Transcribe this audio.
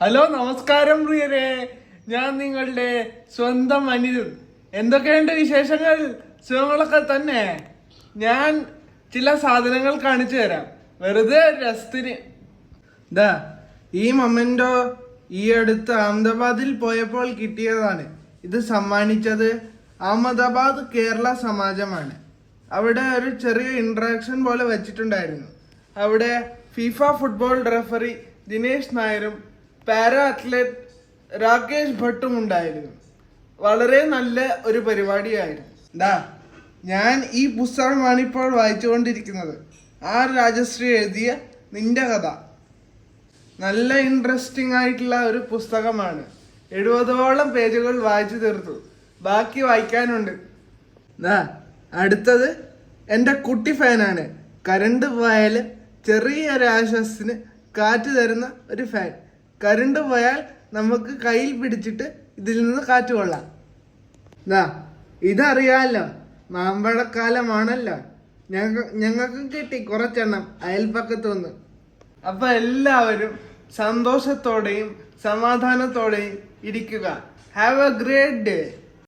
Hello, നമസ്കാരം പ്രിയരെ. ഞാൻ നിങ്ങളുടെ സ്വന്തം അനിരുദ്ധ്. എന്തൊക്കെയുണ്ട് വിശേഷങ്ങൾ? സുഖങ്ങളൊക്കെ തന്നെ. ഞാൻ ചില സാധനങ്ങൾ കാണിച്ചു തരാം, വെറുതെ രസത്തിന്. ദാ ഈ മൊമെന്റോ ഈ അടുത്ത് അഹമ്മദാബാദിൽ പോയപ്പോൾ കിട്ടിയതാണ്. ഇത് സമ്മാനിച്ചത് അഹമ്മദാബാദ് കേരള സമാജമാണ്. അവിടെ ഒരു ചെറിയ ഇന്ററാക്ഷൻ പോലെ വെച്ചിട്ടുണ്ടായിരുന്നു. അവിടെ ഫിഫ ഫുട്ബോൾ റെഫറി ദിനേശ് നായരും പാരാ അത്ലറ്റ് രാകേഷ് ഭട്ടും ഉണ്ടായിരുന്നു. വളരെ നല്ല ഒരു പരിപാടിയായിരുന്നു. ഞാൻ ഈ പുസ്തകമാണ് ഇപ്പോൾ വായിച്ചുകൊണ്ടിരിക്കുന്നത്. ആർ രാജശ്രീ എഴുതിയ നിന്റെ കഥ. നല്ല ഇൻട്രസ്റ്റിംഗ് ആയിട്ടുള്ള ഒരു പുസ്തകമാണ്. 70ഓളം പേജുകൾ വായിച്ചു തീർത്തു, ബാക്കി വായിക്കാനുണ്ട്. അടുത്തത് എൻ്റെ കുട്ടി ഫാനാണ്. കരണ്ട് പോയാൽ ചെറിയൊരു ആശ്വാസത്തിന് കാറ്റ് തരുന്ന ഒരു ഫാൻ. കരണ്ട് പോയാൽ നമുക്ക് കയ്യിൽ പിടിച്ചിട്ട് ഇതിൽ നിന്ന് കാറ്റ് കൊള്ളാം. ഇതറിയാമല്ലോ, മാമ്പഴക്കാലമാണല്ലോ. ഞങ്ങൾക്കും കിട്ടി കുറച്ചെണ്ണം അയൽപ്പക്കത്തു നിന്ന്. അപ്പൊ എല്ലാവരും സന്തോഷത്തോടെയും സമാധാനത്തോടെയും ഇരിക്കുക. Have A great day.